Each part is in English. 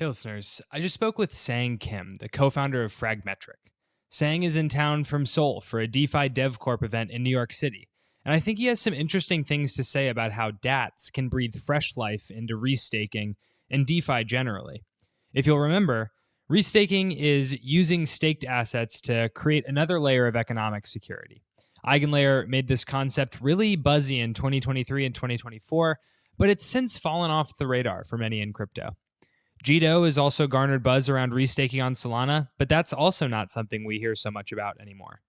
Hey listeners, I just spoke with Sang Kim, the co-founder of Fragmetric. Sang is in town from Seoul for a DeFi DevCorp event in New York City, and I think he has some interesting things to say about how DATs can breathe fresh life into restaking and DeFi generally. If you'll remember, restaking is using staked assets to create another layer of economic security. Eigenlayer made this concept really buzzy in 2023 and 2024, but it's since fallen off the radar for many in crypto. Jito has also garnered buzz around restaking on Solana, but that's also not something we hear so much about anymore.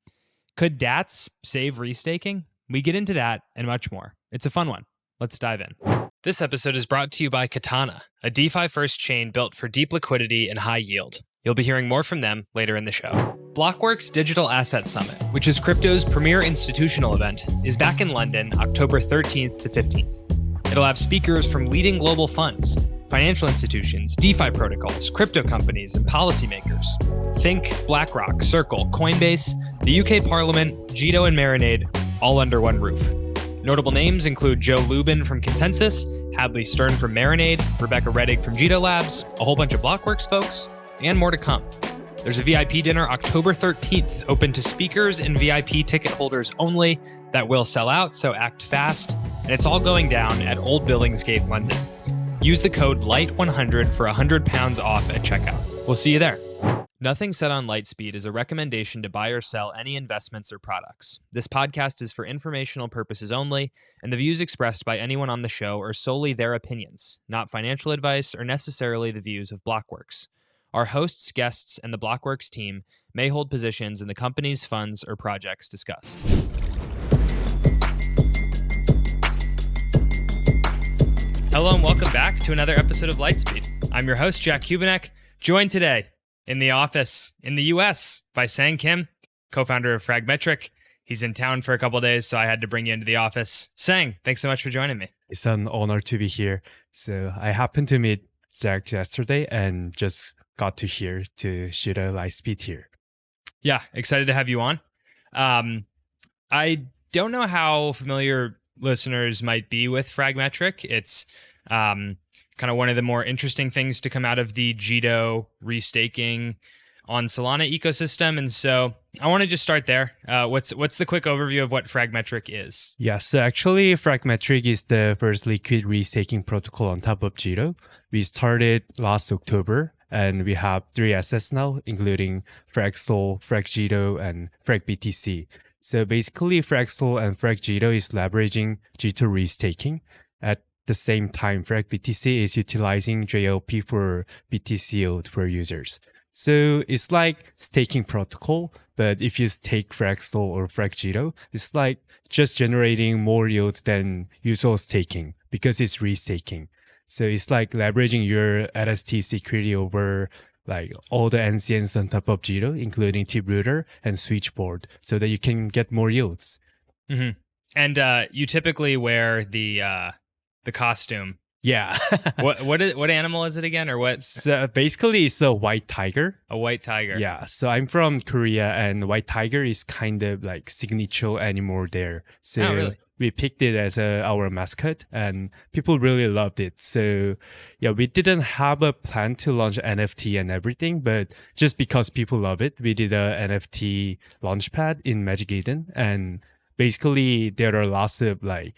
Could DATs save restaking? We get into that and much more. It's a fun one. Let's dive in. This episode is brought to you by Katana, a DeFi-first chain built for deep liquidity and high yield. You'll be hearing more from them later in the show. Blockworks Digital Asset Summit, which is crypto's premier institutional event, is back in London October 13th to 15th. It'll have speakers from leading global funds, financial institutions, DeFi protocols, crypto companies, and policymakers. Think BlackRock, Circle, Coinbase, the UK Parliament, Jito, and Marinade, all under one roof. Notable names include Joe Lubin from Consensus, Hadley Stern from Marinade, Rebecca Reddig from Jito Labs, a whole bunch of Blockworks folks, and more to come. There's a VIP dinner October 13th, open to speakers and VIP ticket holders only. That will sell out, so act fast. And it's all going down at Old Billingsgate, London. Use the code LIGHT100 for £100 off at checkout. We'll see you there. Nothing said on Lightspeed is a recommendation to buy or sell any investments or products. This podcast is for informational purposes only, and the views expressed by anyone on the show are solely their opinions, not financial advice or necessarily the views of Blockworks. Our hosts, guests, and the Blockworks team may hold positions in the company's funds or projects discussed. Hello and welcome back to another episode of Lightspeed. I'm your host, Jack Kubanek, joined today in the office in the US by Sang Kim, co-founder of Fragmetric. He's in town for a couple of days, so I had to bring you into the office. Sang, thanks so much for joining me. It's an honor to be here. So I happened to meet Jack yesterday and just got to here to shoot a Lightspeed here. Yeah, excited to have you on. I don't know how familiar listeners might be with Fragmetric. It's kind of one of the more interesting things to come out of the Jito restaking on Solana ecosystem. And so I want to just start there. What's the quick overview of what Fragmetric is? Yeah, so actually Fragmetric is the first liquid restaking protocol on top of Jito. We started last October and we have 3 assets now, including FragSol, FragJito, and FragBTC. So basically, FragSol and FragJito is leveraging Jito restaking. At the same time, FragBTC is utilizing JLP for BTC yield for users. So it's like staking protocol, but if you stake FragSol or FragJito, it's like just generating more yield than usual staking because it's restaking. So it's like leveraging your LST security over like all the NCNs on top of Jito, including Taproot and Switchboard, so that you can get more yields. Mm-hmm. And you typically wear the costume. Yeah. what animal is it again, or what? So basically, it's a white tiger. A white tiger. Yeah. So I'm from Korea, and white tiger is kind of like signature animal there. So really? We picked it as our mascot, and people really loved it. So yeah, we didn't have a plan to launch NFT and everything, but just because people love it, we did a NFT launchpad in Magic Eden, and basically there are lots of like,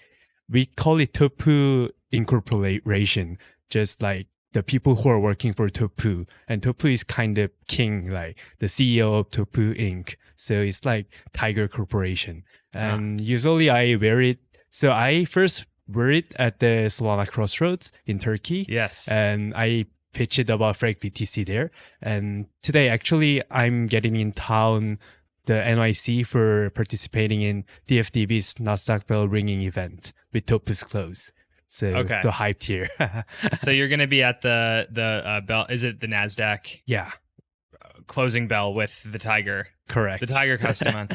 we call it Topu incorporation, just like the people who are working for Topu. And Topu is kind of king, like the CEO of Topu Inc. So it's like Tiger Corporation. And usually I wear it. So I first wear it at the Solana Crossroads in Turkey. Yes. And I pitched it about FragBTC there. And today, actually, I'm getting in town the NYC for participating in DFDB's Nasdaq bell ringing event with Topu's clothes. So the hype here. So you're going to be at the bell. Is it the Nasdaq? Yeah. Closing bell with the tiger. Correct. The tiger costume on.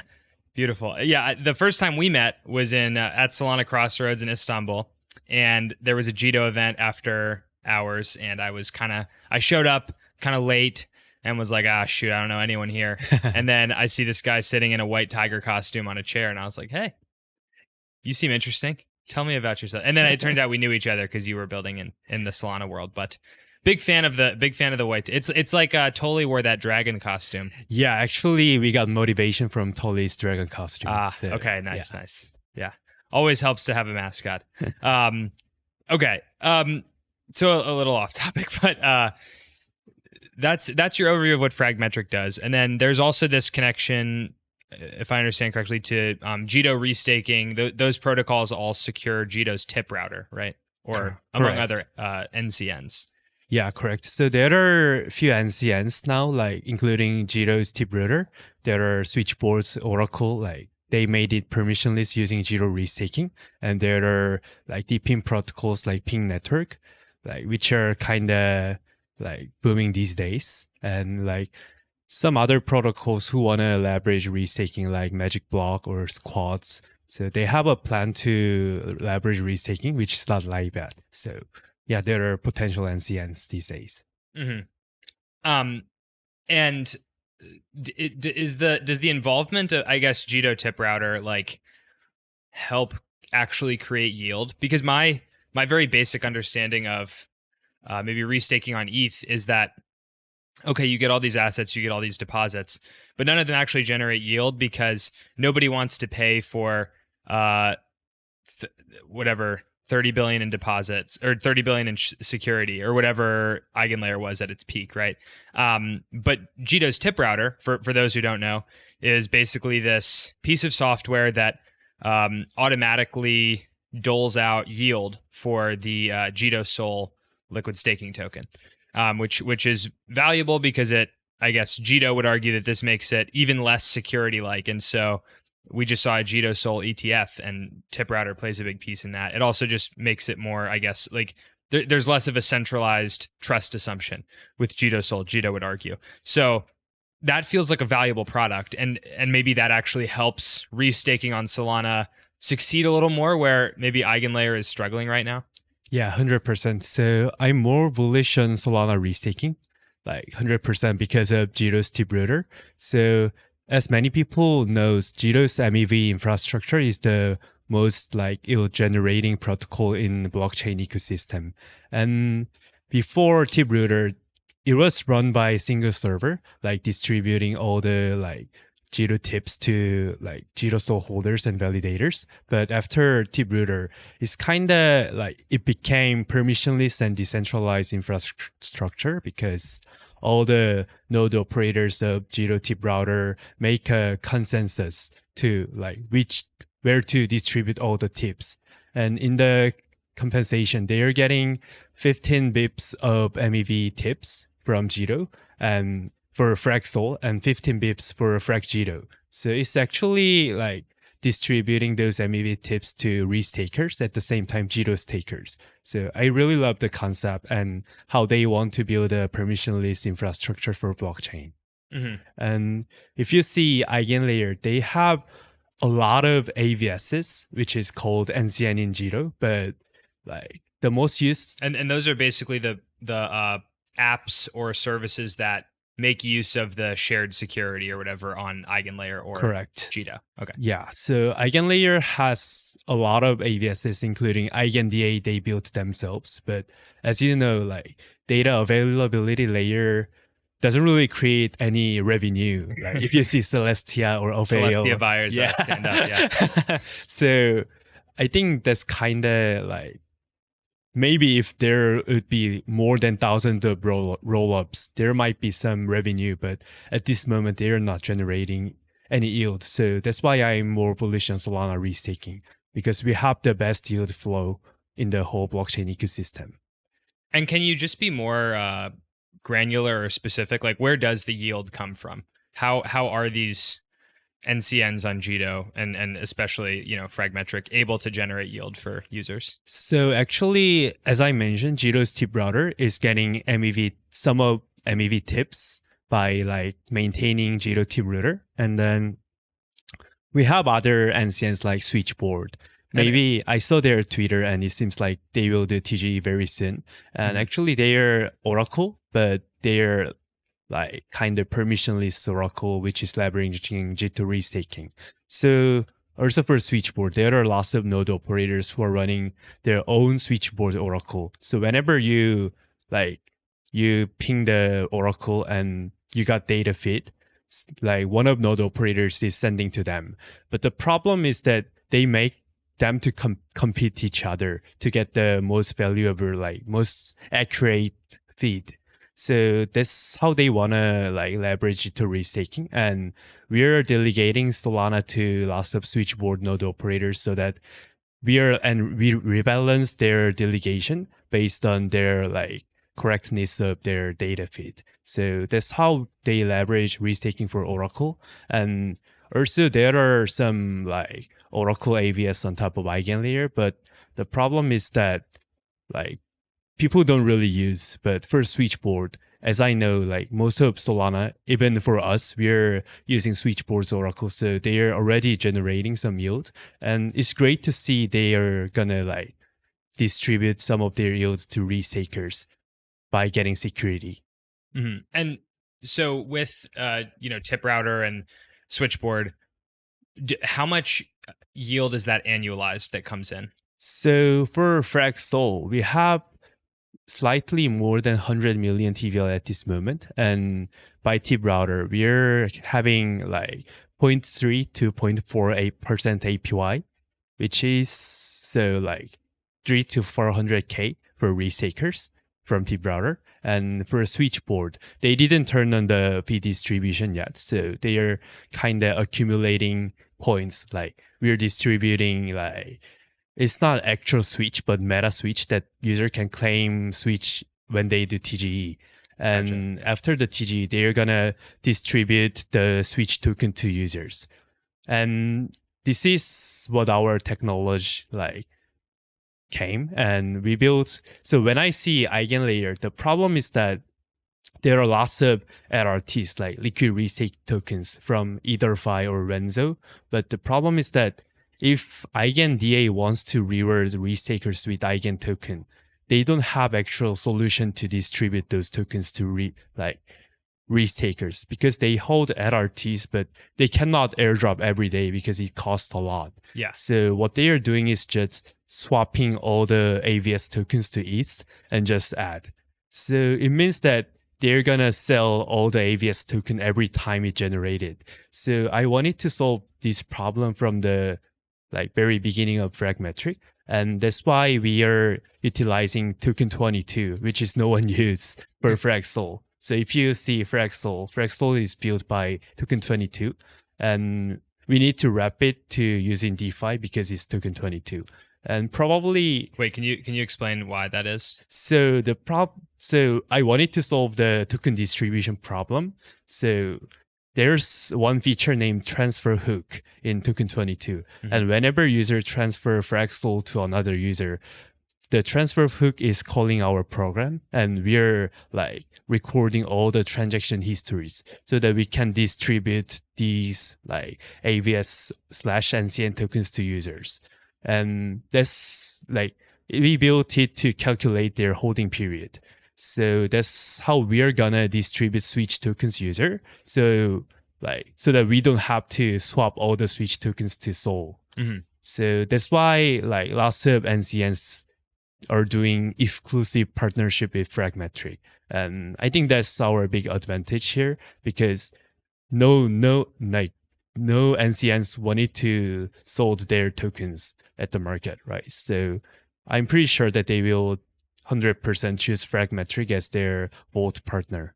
Beautiful. Yeah. The first time we met was in at Solana Crossroads in Istanbul, and there was a Jito event after hours, and I showed up kind of late and was like, shoot, I don't know anyone here. And then I see this guy sitting in a white tiger costume on a chair, and I was like, hey, you seem interesting. Tell me about yourself. And then it turned out we knew each other because you were building in the Solana world. But Big fan of the white. It's like Tolly wore that dragon costume. Yeah, actually, we got motivation from Tolly's dragon costume. So, Okay, nice, yeah. nice. Yeah, always helps to have a mascot. Okay. So a little off topic, but that's your overview of what Fragmetric does, and then there's also this connection, if I understand correctly, to Jito restaking. Those protocols all secure Jito's tip router, right? Or among other NCNs. Yeah, correct. So there are a few NCNs now, like including Jito's tip router. There are switchboards, Oracle, like they made it permissionless using Jito restaking. And there are like the ping protocols like ping network, like which are kind of like booming these days. And like some other protocols who want to leverage restaking like Magic Block or Squads. So they have a plan to leverage restaking, which is not live yet. So yeah, there are potential NCNs these days. Mm-hmm. And does the involvement of, I guess, Jito tip router like help actually create yield? Because my very basic understanding of maybe restaking on ETH is that, okay, you get all these assets, you get all these deposits, but none of them actually generate yield because nobody wants to pay for whatever 30 billion in deposits or 30 billion in security or whatever Eigenlayer was at its peak, right? But Jito's tip router, for those who don't know, is basically this piece of software that automatically doles out yield for the Jito SOL liquid staking token, which is valuable because I guess Jito would argue that this makes it even less security-like, and so we just saw a Jito SOL ETF, and tip router plays a big piece in that. It also just makes it more, I guess, like there's less of a centralized trust assumption with Jito SOL, Jito would argue. So that feels like a valuable product, and maybe that actually helps restaking on Solana succeed a little more, where maybe Eigenlayer is struggling right now. Yeah, 100%. So I'm more bullish on Solana restaking, like 100% because of Jito's tip router. So as many people knows, Jito's MEV infrastructure is the most like yield generating protocol in the blockchain ecosystem. And before tip router, it was run by a single server, like distributing all the like Jito tips to like Jito SOL holders and validators. But after tip router, it's kind of like it became permissionless and decentralized infrastructure because all the node operators of Jito tip router make a consensus to like where to distribute all the tips. And in the compensation, they are getting 15 bips of MEV tips from Jito and for FragSol and 15 bips for FragJito. So it's actually like distributing those MEV tips to restakers at the same time Jito stakers. So I really love the concept and how they want to build a permissionless infrastructure for blockchain. Mm-hmm. And if you see Eigenlayer, they have a lot of AVSs, which is called NCN in Jito, but like the most used. And those are basically the apps or services that make use of the shared security or whatever on Eigenlayer or Correct. Jito. Okay. Yeah. So Eigenlayer has a lot of AVSs, including EigenDA they built themselves. But as you know, like data availability layer doesn't really create any revenue. Like if you see Celestia or Opeo. Celestia buyers stand up, yeah. So I think that's kind of like, maybe if there would be more than thousands of roll-ups, there might be some revenue, but at this moment, they are not generating any yield. So that's why I'm more bullish on Solana restaking, because we have the best yield flow in the whole blockchain ecosystem. And can you just be more granular or specific? Like, where does the yield come from? How are these NCNs on Jito and especially, Fragmetric able to generate yield for users? So actually, as I mentioned, Jito's tip router is getting some of MEV tips by like maintaining Jito tip router. And then we have other NCNs like Switchboard. Maybe I saw their Twitter and it seems like they will do TGE very soon. And actually they are Oracle, but they are like kind of permissionless Oracle, which is leveraging Jito restaking. So also for Switchboard, there are lots of node operators who are running their own Switchboard Oracle. So whenever you like you ping the Oracle and you got data feed. Like one of node operators is sending to them. But the problem is that they make them to compete each other to get the most valuable, like most accurate feed. So that's how they want to like leverage it to restaking. And we're delegating Solana to lots of switchboard node operators so that we rebalance their delegation based on their like correctness of their data feed. So that's how they leverage restaking for Oracle. And also there are some like Oracle AVS on top of Eigenlayer, but the problem is that like people don't really use. But for switchboard, as I know, like most of Solana, even for us, we're using switchboards Oracle, so they are already generating some yield. And it's great to see they are gonna like distribute some of their yields to restakers by getting security. Mm-hmm. And so with tip router and switchboard, how much yield is that annualized that comes in? So for FragSol, we have slightly more than 100 million TVL at this moment. And by tip router, we're having like 0.3 to 0.48% APY, which is so like 3 to 400K for restakers from tip router. And for a switchboard, they didn't turn on the fee distribution yet. So they are kind of accumulating points. Like we're distributing like, it's not actual switch, but meta switch that user can claim switch when they do TGE. And Gotcha. after the TGE, they're going to distribute the switch token to users. And this is what our technology like came and we built. So when I see Eigenlayer, the problem is that there are lots of LRTs like liquid restake tokens from either Fi or Renzo. But the problem is that if EigenDA wants to reward restakers with Eigen token, they don't have actual solution to distribute those tokens to restakers because they hold LRTs, but they cannot airdrop every day because it costs a lot. Yeah. So what they are doing is just swapping all the AVS tokens to ETH and just add. So it means that they're gonna sell all the AVS token every time it generated. So I wanted to solve this problem from the like very beginning of Fragmetric. And that's why we are utilizing token 22, which is no one used for FragSol. So if you see FragSol is built by token 22, and we need to wrap it to using DeFi because it's token 22. And probably wait, can you explain why that is? So so I wanted to solve the token distribution problem. So there's one feature named transfer hook in token 22. Mm-hmm. And whenever user transfer FragSol to another user, the transfer hook is calling our program and we're like recording all the transaction histories so that we can distribute these like AVS/NCN tokens to users. And that's like, we built it to calculate their holding period. So that's how we're gonna distribute switch tokens user. So that we don't have to swap all the switch tokens to SOL. Mm-hmm. So that's why like lots of NCNs are doing exclusive partnership with Fragmetric. And I think that's our big advantage here because no NCNs wanted to sold their tokens at the market, right? So I'm pretty sure that they will 100% choose Fragmetric as their vault partner.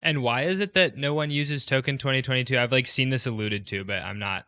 And why is it that no one uses token 2022? I've like seen this alluded to, but I'm not.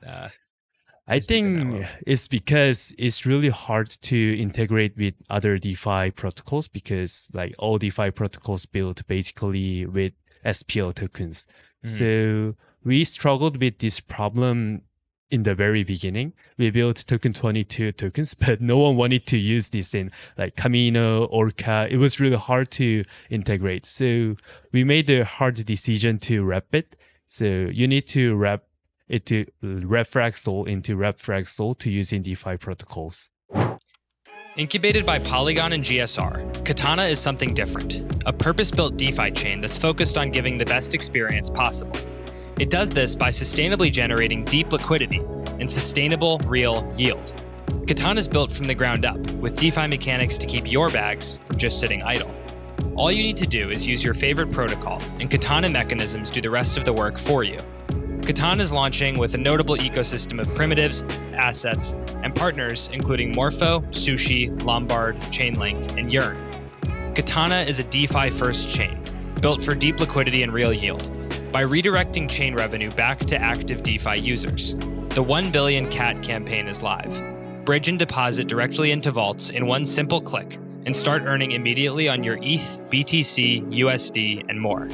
I think it's because it's really hard to integrate with other DeFi protocols because like all DeFi protocols built basically with SPL tokens. Mm-hmm. So we struggled with this problem in the very beginning. We built token 22 tokens, but no one wanted to use this in like Camino, Orca. It was really hard to integrate. So we made the hard decision to wrap it. So you need to wrap it to wrap FragSol into wrap FragSol to use in DeFi protocols. Incubated by Polygon and GSR, Katana is something different. A purpose-built DeFi chain that's focused on giving the best experience possible. It does this by sustainably generating deep liquidity and sustainable, real yield. Katana is built from the ground up, with DeFi mechanics to keep your bags from just sitting idle. All you need to do is use your favorite protocol, and Katana mechanisms do the rest of the work for you. Katana is launching with a notable ecosystem of primitives, assets, and partners including Morpho, Sushi, Lombard, Chainlink, and Yearn. Katana is a DeFi-first chain, built for deep liquidity and real yield, by redirecting chain revenue back to active DeFi users. The 1 billion CAT campaign is live. Bridge and deposit directly into vaults in one simple click, and start earning immediately on your ETH, BTC, USD, and more.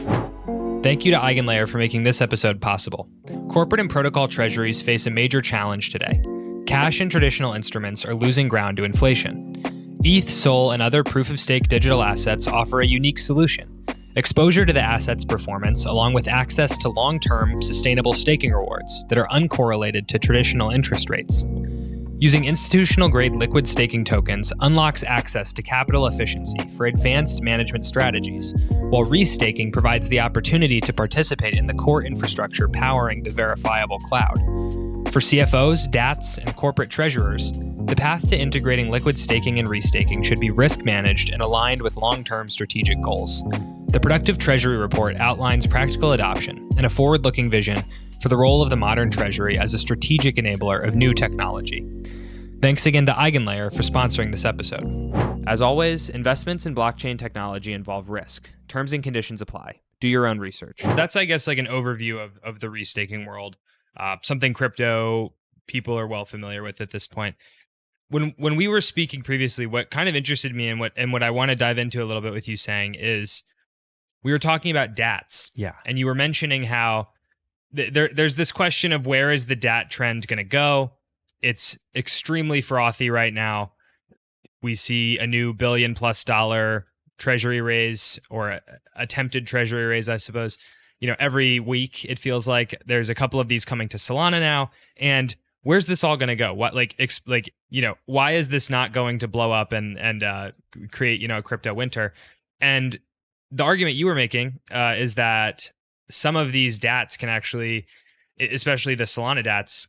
Thank you to Eigenlayer for making this episode possible. Corporate and protocol treasuries face a major challenge today. Cash and traditional instruments are losing ground to inflation. ETH, SOL, and other proof-of-stake digital assets offer a unique solution. Exposure to the asset's performance, along with access to long-term, sustainable staking rewards that are uncorrelated to traditional interest rates. Using institutional-grade liquid staking tokens unlocks access to capital efficiency for advanced management strategies, while restaking provides the opportunity to participate in the core infrastructure powering the verifiable cloud. For CFOs, DATs, and corporate treasurers, the path to integrating liquid staking and restaking should be risk-managed and aligned with long-term strategic goals. The Productive Treasury Report outlines practical adoption and a forward-looking vision for the role of the modern treasury as a strategic enabler of new technology. Thanks again to Eigenlayer for sponsoring this episode. As always, investments in blockchain technology involve risk. Terms and conditions apply. Do your own research. That's, I guess, like an overview of the restaking world. Something crypto people are well familiar with at this point. When we were speaking previously, what kind of interested me and what I want to dive into a little bit with you saying is we were talking about DATs. Yeah. And you were mentioning how there's this question of where is the DAT trend going to go? It's extremely frothy right now. We see a new $1 billion+ treasury raise, or attempted treasury raise, I suppose. Every week it feels like there's a couple of these coming to Solana now. And where's this all going to go? What why is this not going to blow up and create a crypto winter? And the argument you were making is that some of these DATs can actually, especially the Solana DATs,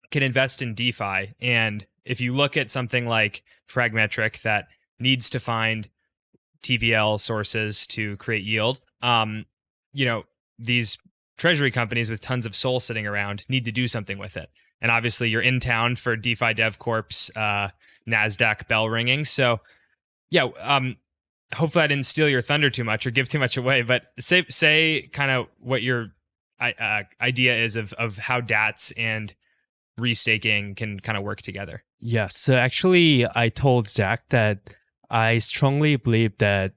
can invest in DeFi. And if you look at something like Fragmetric that needs to find TVL sources to create yield, these treasury companies with tons of SOL sitting around need to do something with it. And obviously you're in town for DeFi Dev Corp's NASDAQ bell ringing. So yeah, hopefully I didn't steal your thunder too much or give too much away, but say kind of what your idea is of how DATs and restaking can kind of work together. Yeah, so actually I told Jack that I strongly believe that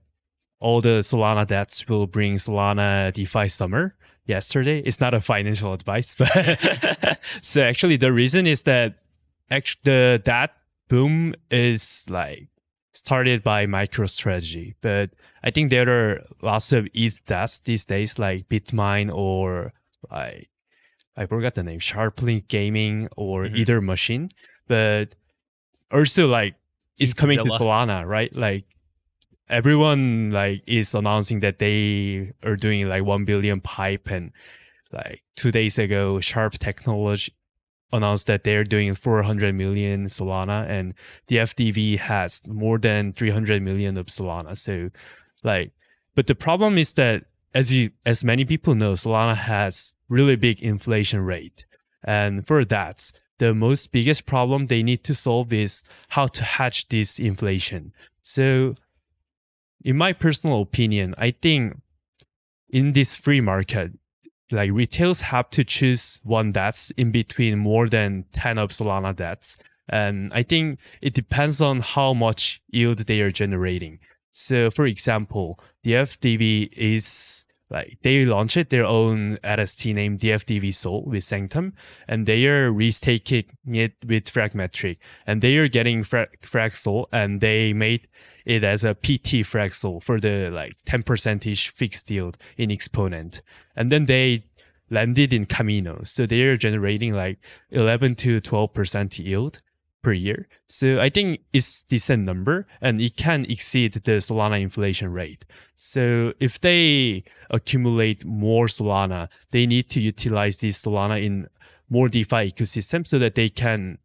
all the Solana DATs will bring Solana DeFi summer yesterday. It's not a financial advice, but so actually the reason is that the DAT boom is like started by MicroStrategy, but I think there are lots of ETH DATs these days, like Bitmine or like I forgot the name, Sharplink Gaming or Ether Machine, but also like it's coming to Solana, right? Like everyone like is announcing that they are doing like 1 billion pipe, and like 2 days ago, Sharp Technology announced that they're doing 400 million Solana, and the FDV has more than 300 million of Solana. So like, but the problem is that as many people know, Solana has really big inflation rate. And for that, the most biggest problem they need to solve is how to hedge this inflation. So in my personal opinion, I think in this free market, like retails have to choose one that's in between more than 10 of Solana DATs. And I think it depends on how much yield they are generating. So for example, the FDV is like they launched their own LST named DFDV Sol with Sanctum, and they are restaking it with Fragmetric, and they are getting Frag Sol, and they made it as a PT Frag Sol for the like 10% fixed yield in Exponent, and then they landed in Camino, so they are generating like 11 to 12% yield per year. So I think it's decent number, and it can exceed the Solana inflation rate. So if they accumulate more Solana, they need to utilize this Solana in more DeFi ecosystem so that they can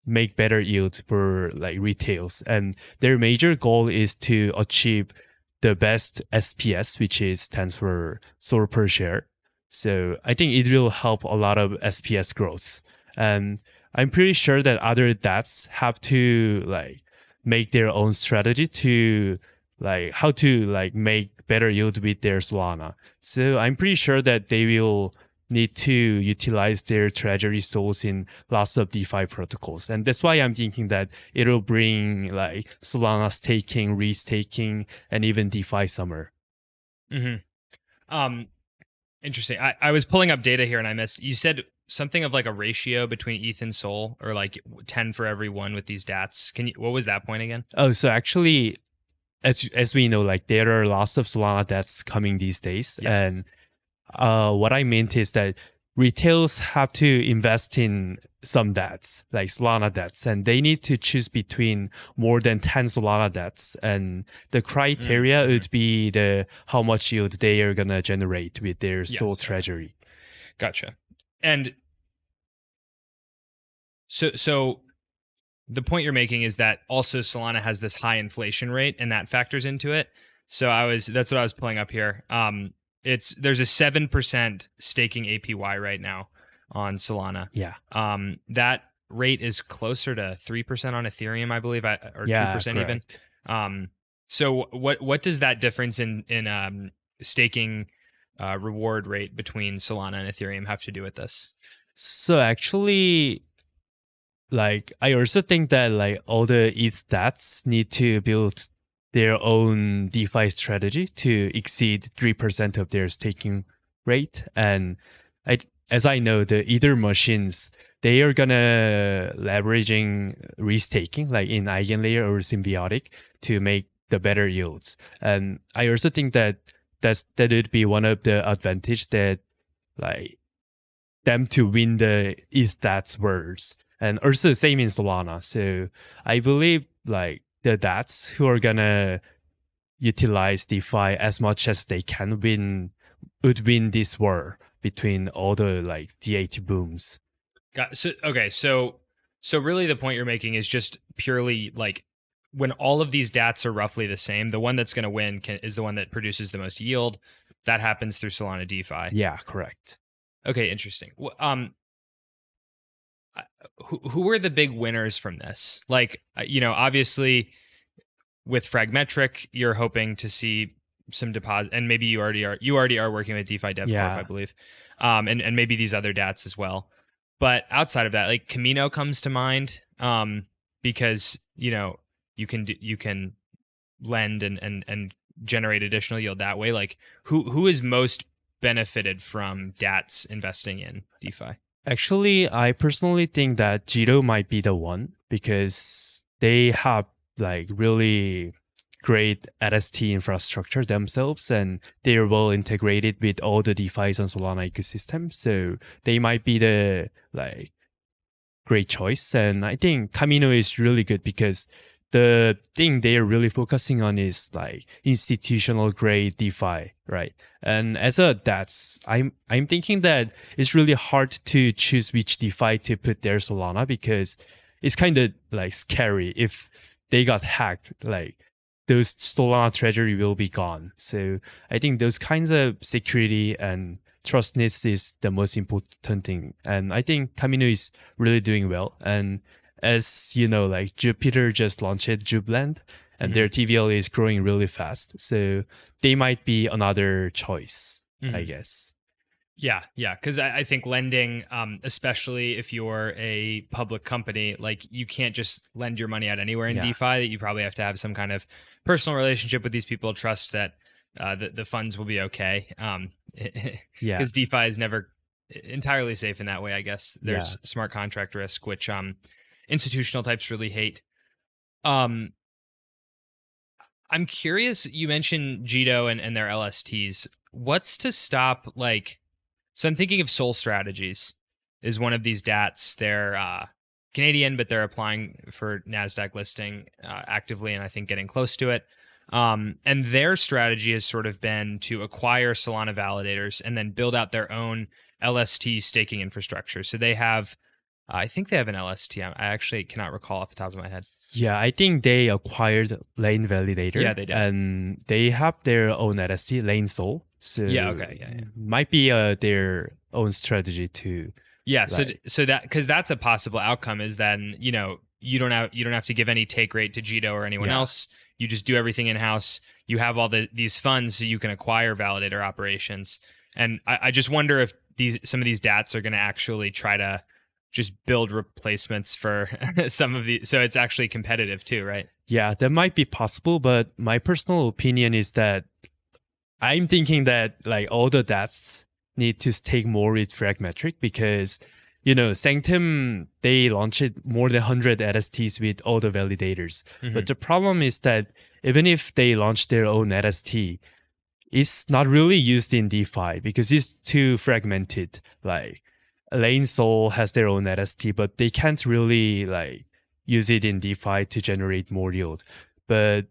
make better yield for like retails. And their major goal is to achieve the best SPS, which is stands for SOL per share. So I think it will help a lot of SPS growth. And I'm pretty sure that other DATs have to like make their own strategy to like how to like make better yield with their Solana. So I'm pretty sure that they will need to utilize their treasury souls in lots of DeFi protocols. And that's why I'm thinking that it'll bring like Solana staking, restaking, and even DeFi summer. Mm-hmm. Interesting. I was pulling up data here and I missed. You said something of like a ratio between ETH and SOL, or like 10 for every one with these DATs. What was that point again? Oh, so actually, as we know, like there are lots of Solana DATs coming these days. Yeah. And what I meant is that retails have to invest in some DATs, like Solana DATs, and they need to choose between more than 10 Solana DATs. And the criteria would be the how much yield they are going to generate with their SOL treasury. Gotcha. And so the point you're making is that also Solana has this high inflation rate, and that factors into it. So that's what I was pulling up here. There's a 7% staking APY right now on Solana. Yeah. That rate is closer to 3% on Ethereum, I believe, or 2% correct. even. So what does that difference in staking reward rate between Solana and Ethereum have to do with this? So actually, like I also think that like all the ETH DATs need to build their own DeFi strategy to exceed 3% of their staking rate. And as I know, the Ether machines, they are gonna leveraging restaking like in Eigenlayer or Symbiotic to make the better yields. And I also think that would be one of the advantage that like them to win the ETH DATs wars. And also same in Solana. So I believe like the DATs who are gonna utilize DeFi as much as they can would win this war between all the like DAT booms. So really the point you're making is just purely like when all of these DATs are roughly the same, the one that's going to win is the one that produces the most yield. That happens through Solana DeFi. Yeah, correct. Okay, interesting. Who are the big winners from this? Like, obviously with Fragmetric, you're hoping to see some deposit, and maybe you already are working with DeFi Dev Corp, I believe, and maybe these other DATs as well. But outside of that, like Camino comes to mind, because you can lend and generate additional yield that way. Like who is most benefited from DATs investing in DeFi? Actually, I personally think that Jito might be the one because they have like really great LST infrastructure themselves, and they are well integrated with all the DeFi's on Solana ecosystem. So they might be the like great choice. And I think Camino is really good because the thing they are really focusing on is like institutional grade DeFi, right? And as a DATs, I'm thinking that it's really hard to choose which DeFi to put their Solana because it's kind of like scary if they got hacked, like those Solana treasury will be gone. So I think those kinds of security and trustness is the most important thing. And I think Camino is really doing well. And as you know, like Jupiter just launched Jubeland and their TVL is growing really fast. So they might be another choice, I guess. Yeah. Because I think lending, especially if you're a public company, like you can't just lend your money out anywhere in DeFi. That you probably have to have some kind of personal relationship with these people, trust that the funds will be okay. Because DeFi is never entirely safe in that way. I guess there's smart contract risk, which institutional types really hate. I'm curious. You mentioned Jito and their LSTs. What's to stop like? So I'm thinking of Soul Strategies is one of these DATs. They're Canadian, but they're applying for NASDAQ listing actively, and I think getting close to it. And their strategy has sort of been to acquire Solana validators and then build out their own LST staking infrastructure. So they have I think they have an LST. I actually cannot recall off the top of my head. Yeah, I think they acquired Lane Validator. Yeah, they did. And they have their own LST, Lane Soul. So Yeah, okay, yeah. might be their own strategy to. Yeah, so that because that's a possible outcome is then you don't have to give any take rate to Jito or anyone else. You just do everything in house. You have all these funds so you can acquire validator operations. And I just wonder if some of these DATs are going to actually try to just build replacements for some of these, so it's actually competitive too, right? Yeah, that might be possible, but my personal opinion is that I'm thinking that like all the DATs need to stake more with Fragmetric because, Sanctum, they launched more than 100 LSTs with all the validators. Mm-hmm. But the problem is that even if they launch their own LST, it's not really used in DeFi because it's too fragmented. Like Lane Soul has their own LST, but they can't really like use it in DeFi to generate more yield. But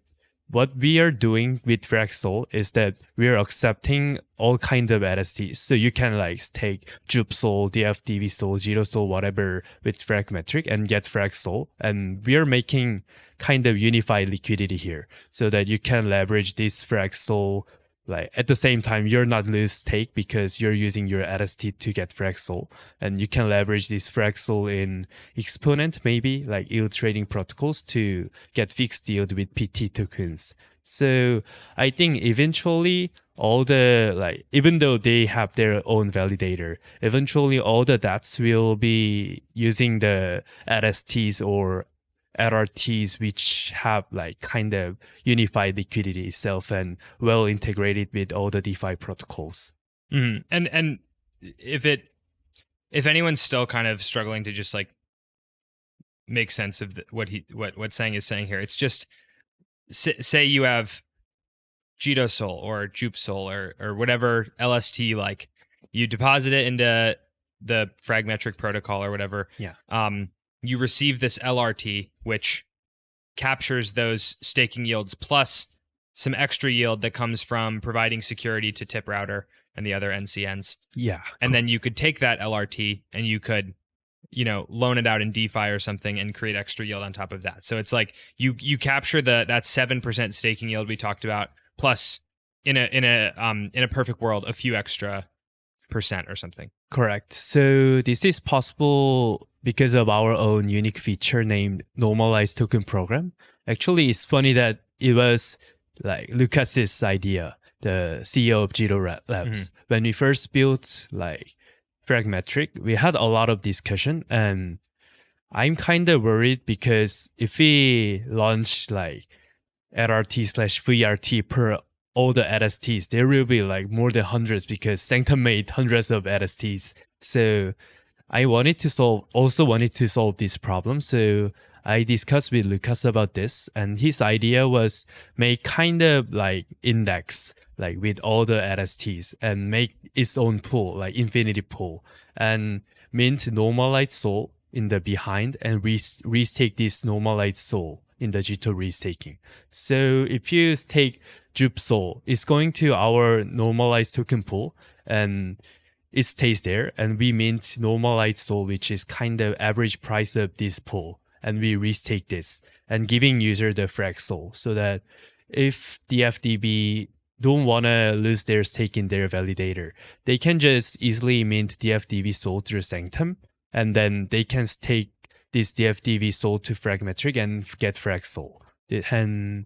what we are doing with FragSoul is that we are accepting all kinds of LSTs. So you can like take Jup Soul, DFDV Soul, Jito Soul, whatever with Fragmetric and get FragSoul. And we are making kind of unified liquidity here so that you can leverage this FragSoul. Like at the same time, you're not lose stake because you're using your LST to get FragSoul, and you can leverage this FragSoul in Exponent, maybe like yield trading protocols to get fixed yield with PT tokens. So I think eventually all the even though they have their own validator, eventually all the DATs will be using the LSTs or RRTs, which have like kind of unified liquidity itself and well integrated with all the DeFi protocols. Mm-hmm. And if anyone's still kind of struggling to just like make sense of what Sang is saying here, it's just say you have Jito Soul or Jup Soul or whatever LST, like you deposit it into the Fragmetric protocol or whatever. Yeah. You receive this LRT, which captures those staking yields plus some extra yield that comes from providing security to Tip Router and the other NCNs. Yeah. And then you could take that LRT and you could, loan it out in DeFi or something and create extra yield on top of that. So it's like you capture that 7% staking yield we talked about, plus in a perfect world, a few extra percent or something. Correct. So this is possible because of our own unique feature named Normalized Token Program. Actually, it's funny that it was like Lucas's idea, the CEO of Jito Labs. Mm-hmm. When we first built like Fragmetric, we had a lot of discussion, and I'm kind of worried because if we launch like LRT/VRT per all the LSTs, there will be like more than hundreds because Sanctum made hundreds of LSTs. So I wanted to solve this problem. So I discussed with Lucas about this, and his idea was make kind of like index, like with all the LSTs, and make its own pool, like infinity pool, and mint normalized SOL in the behind and restake this normalized SOL in the Jito restaking. So if you stake Jup Soul, it's going to our normalized token pool and it stays there, and we mint normalized SOL, which is kind of average price of this pool, and we restake this and giving user the frag SOL so that if the FDB don't want to lose their stake in their validator, they can just easily mint DFDV SOL through Sanctum, and then they can stake this DFDV SOL to Fragmetric and get frag SOL. And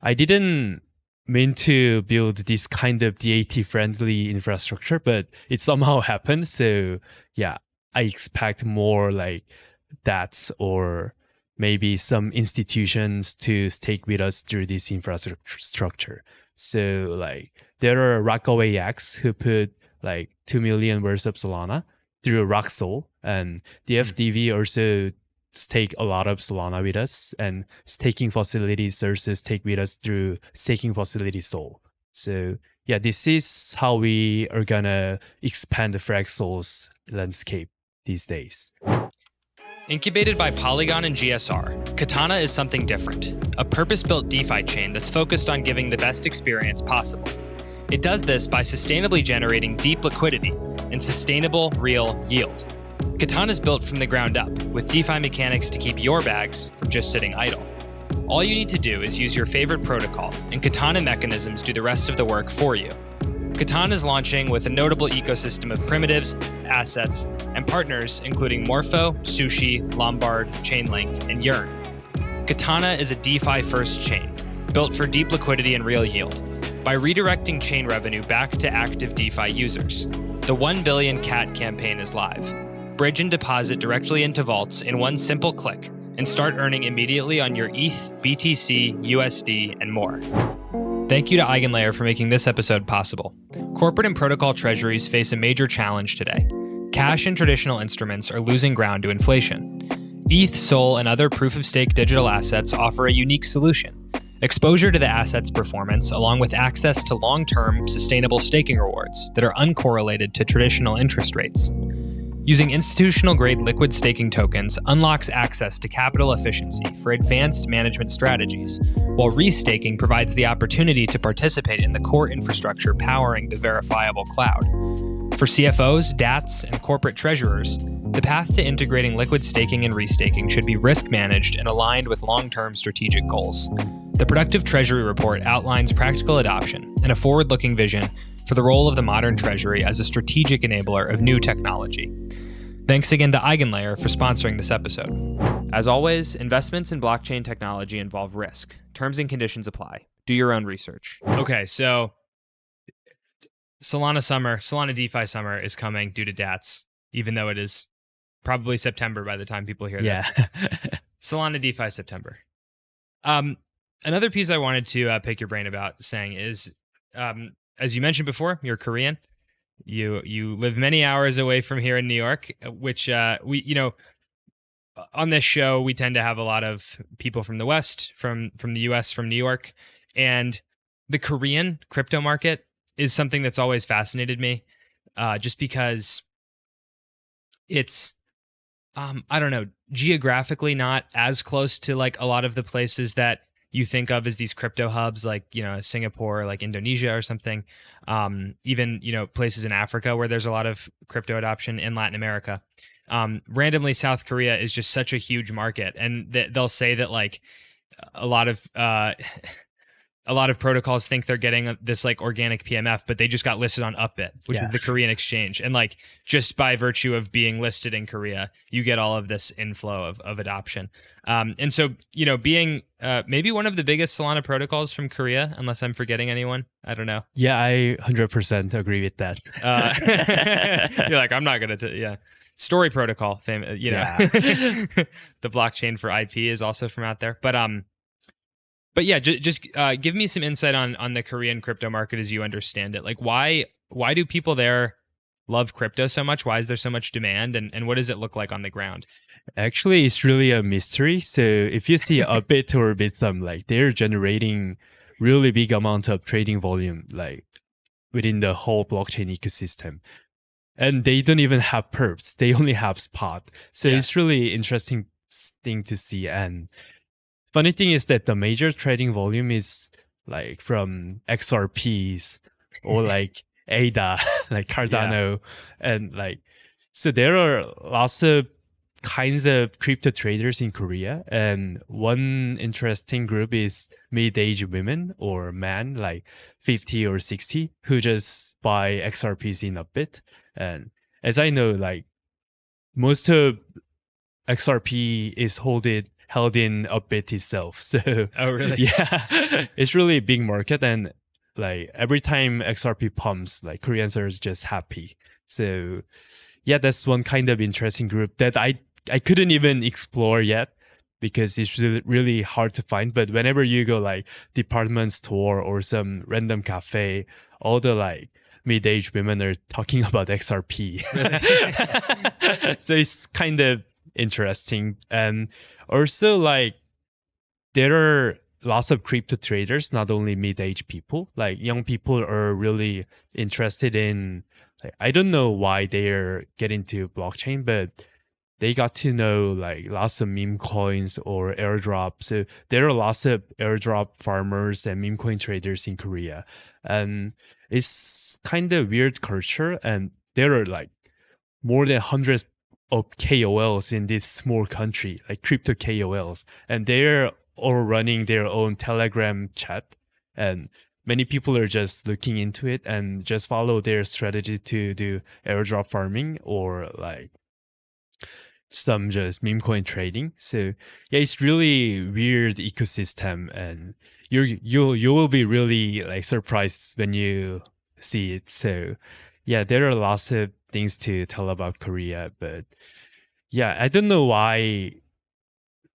I didn't mean to build this kind of DAT friendly infrastructure, but it somehow happened. So yeah, I expect more like DATs or maybe some institutions to stake with us through this infrastructure. So like there are Rockaway X who put like 2 million worth of Solana through RockSol, and the FDV also stake a lot of Solana with us, and staking facilities also stake with us through staking facility Sol. So yeah, this is how we are gonna expand the frag Sol's landscape these days. Incubated by Polygon and GSR, Katana is something different, a purpose-built DeFi chain that's focused on giving the best experience possible. It does this by sustainably generating deep liquidity and sustainable real yield. Katana is built from the ground up, with DeFi mechanics to keep your bags from just sitting idle. All you need to do is use your favorite protocol, and Katana mechanisms do the rest of the work for you. Katana is launching with a notable ecosystem of primitives, assets, and partners including Morpho, Sushi, Lombard, Chainlink, and Yearn. Katana is a DeFi-first chain, built for deep liquidity and real yield, by redirecting chain revenue back to active DeFi users. The 1 billion CAT campaign is live. Bridge and deposit directly into vaults in one simple click, and start earning immediately on your ETH, BTC, USD, and more. Thank you to Eigenlayer for making this episode possible. Corporate and protocol treasuries face a major challenge today. Cash and traditional instruments are losing ground to inflation. ETH, SOL, and other proof-of-stake digital assets offer a unique solution. Exposure to the asset's performance, along with access to long-term, sustainable staking rewards that are uncorrelated to traditional interest rates. Using institutional-grade liquid staking tokens unlocks access to capital efficiency for advanced management strategies, while restaking provides the opportunity to participate in the core infrastructure powering the verifiable cloud. For CFOs, DATs, and corporate treasurers, the path to integrating liquid staking and restaking should be risk-managed and aligned with long-term strategic goals. The Productive Treasury Report outlines practical adoption and a forward-looking vision for the role of the modern treasury as a strategic enabler of new technology. Thanks again to Eigenlayer for sponsoring this episode. As always, investments in blockchain technology involve risk. Terms and conditions apply. Do your own research. Okay, so Solana DeFi summer is coming due to DATs, even though it is probably September by the time people hear Yeah. that. Solana DeFi September. Another piece I wanted to pick your brain about saying is, as you mentioned before, you're Korean. You live many hours away from here in New York, which we on this show we tend to have a lot of people from the West, from the US, from New York, and the Korean crypto market is something that's always fascinated me, just because it's I don't know, geographically not as close to like a lot of the places that you think of as these crypto hubs, like, Singapore, like Indonesia or something, even, places in Africa where there's a lot of crypto adoption, in Latin America. Randomly, South Korea is just such a huge market. And they'll say that like a lot of protocols think they're getting this like organic PMF, but they just got listed on Upbit, which is the Korean exchange. And like, just by virtue of being listed in Korea, you get all of this inflow of adoption. And so, being maybe one of the biggest Solana protocols from Korea, unless I'm forgetting anyone, I don't know. Yeah, I 100% agree with that. You're like, I'm not going to, Story protocol, the blockchain for IP is also from out there. But yeah, just give me some insight on the Korean crypto market as you understand it. Like, why do people there love crypto so much? Why is there so much demand? And what does it look like on the ground? Actually, it's really a mystery. So if you see a bit or Bitsum, like they're generating really big amount of trading volume, like within the whole blockchain ecosystem. And they don't even have perps. They only have spot. So it's really interesting thing to see. And funny thing is that the major trading volume is like from XRPs or like ADA, like Cardano. And like, so there are lots of kinds of crypto traders in Korea. And one interesting group is mid-aged women or men, like 50 or 60, who just buy XRPs in a bit. And as I know, like most of XRP is held in a bit itself. So oh really? Yeah, it's really a big market, and like every time XRP pumps, like Koreans are just happy. So yeah, that's one kind of interesting group that I couldn't even explore yet because it's really hard to find. But whenever you go like department store or some random cafe, all the like mid-aged women are talking about XRP. So it's kind of interesting. And also like there are lots of crypto traders, not only mid-aged people, like young people are really interested in, like, I don't know why they're getting to blockchain, but they got to know like lots of meme coins or airdrops. So there are lots of airdrop farmers and meme coin traders in Korea. And it's kind of weird culture. And there are like more than hundreds of KOLs in this small country, like crypto KOLs, and they're all running their own Telegram chat, and many people are just looking into it and just follow their strategy to do airdrop farming or like some just meme coin trading. So yeah, it's really weird ecosystem, and you will be really like surprised when you see it. So yeah, there are lots of things to tell about Korea, but yeah, I don't know why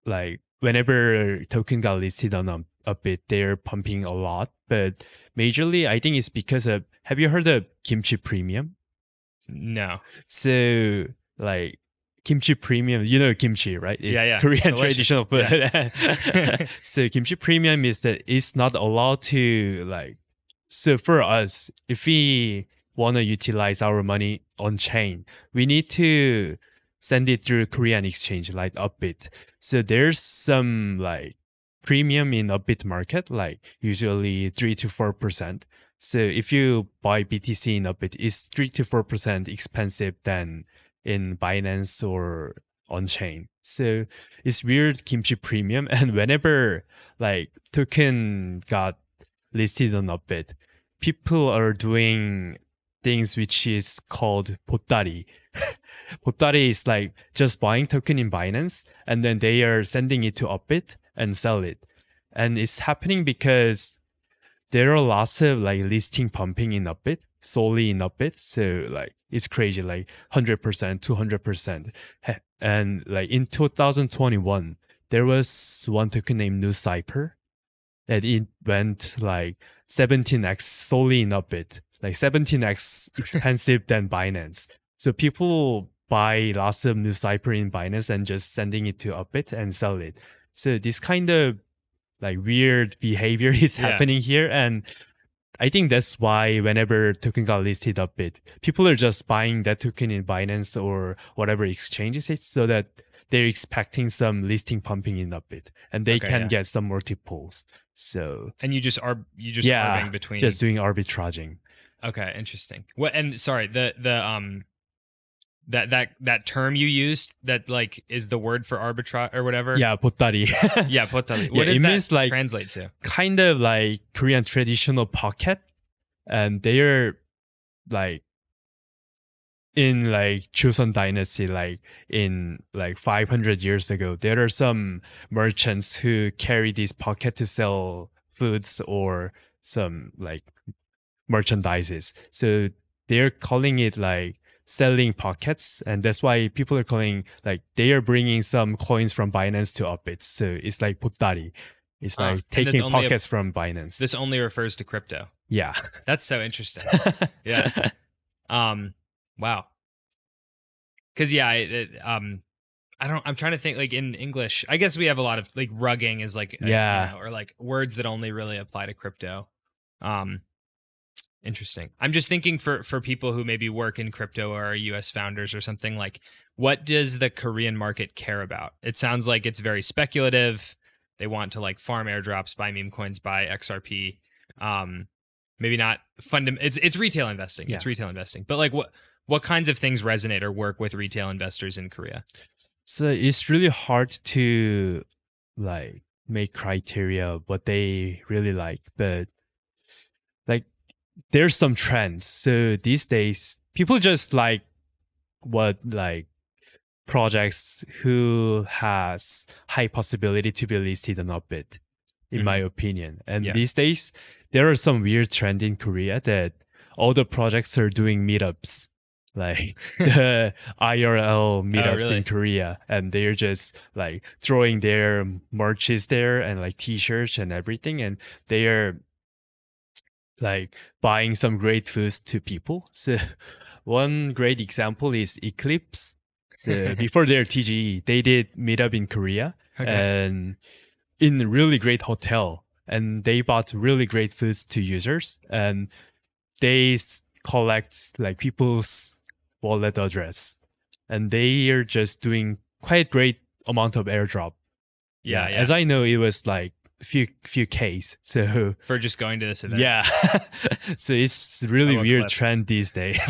like whenever token got listed on a bit, they're pumping a lot. But majorly, I think it's because of, have you heard of kimchi premium? No. So like kimchi premium, you know kimchi, right? It's Yeah. Korean Delicious. traditional food. So kimchi premium is that it's not allowed to like, so for us, if we want to utilize our money on chain, we need to send it through Korean exchange like Upbit. So there's some like premium in Upbit market, like usually 3 to 4%. So if you buy BTC in Upbit, it's 3 to 4% expensive than in Binance or on chain. So it's weird kimchi premium. And whenever like token got listed on Upbit, people are doing things which is called 보따리. 보따리 is like just buying token in Binance and then they are sending it to Upbit and sell it. And it's happening because there are lots of like listing pumping in Upbit, solely in Upbit. So like it's crazy, like 100%, 200%. And like in 2021, there was one token named New Cypher and it went like 17x solely in Upbit, like 17x expensive than Binance. So people buy lots of New Cypher in Binance and just sending it to Upbit and sell it. So this kind of like weird behavior is happening here. And I think that's why whenever token got listed Upbit, people are just buying that token in Binance or whatever exchanges it so that they're expecting some listing pumping in Upbit and they can get some multiples. So and you just arbing between, just doing arbitraging. Okay, interesting. What, and sorry, the that term you used that like is the word for arbitrage or whatever. Yeah, 보따리. Yeah, 보따리. What does it that means like translate to? Kind of like Korean traditional pocket, and they're like in like Joseon Dynasty, like in like 500 years ago, there are some merchants who carry this pocket to sell foods or some like merchandises. So they're calling it like selling pockets, and that's why people are calling like they are bringing some coins from Binance to Upbit. So it's like 보따리. It's like taking pockets from Binance. This only refers to crypto. Yeah, that's so interesting. Yeah. Wow. Because I'm trying to think like in English. I guess we have a lot of like rugging is like or like words that only really apply to crypto. Interesting. I'm just thinking for people who maybe work in crypto or are US founders or something, like what does the Korean market care about? It sounds like it's very speculative. They want to like farm airdrops, buy meme coins, buy XRP. Maybe not it's retail investing. Yeah. It's retail investing. But like what kinds of things resonate or work with retail investors in Korea? So it's really hard to like make criteria of what they really like, but like there's some trends. So these days, people just like what like projects who has high possibility to be listed on Upbit, in my opinion. And these days, there are some weird trend in Korea that all the projects are doing meetups, like the IRL meetups in Korea, and they're just like throwing their merches there and like t-shirts and everything, and they are like buying some great foods to people. So one great example is Eclipse. So before their TGE, they did meetup in Korea and in a really great hotel, and they bought really great foods to users, and they collect like people's wallet address, and they are just doing quite great amount of airdrop. Yeah. As I know, it was like few Ks. So for just going to this event. Yeah. So it's really weird trend these days.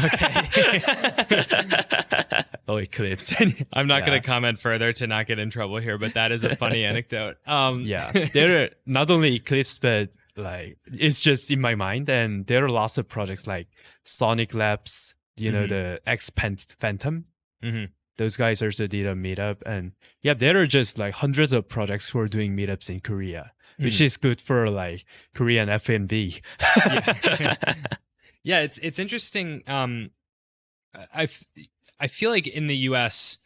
Oh, Eclipse. I'm not going Yeah. to comment further to not get in trouble here, but that is a funny anecdote. Yeah, there are not only Eclipse, but like it's just in my mind, and there are lots of projects like Sonic Labs, the X Phantom. Those guys also did a meetup, and yeah, there are just like hundreds of projects who are doing meetups in Korea, which is good for like Korean F&B. Yeah, it's interesting. I feel like in the US,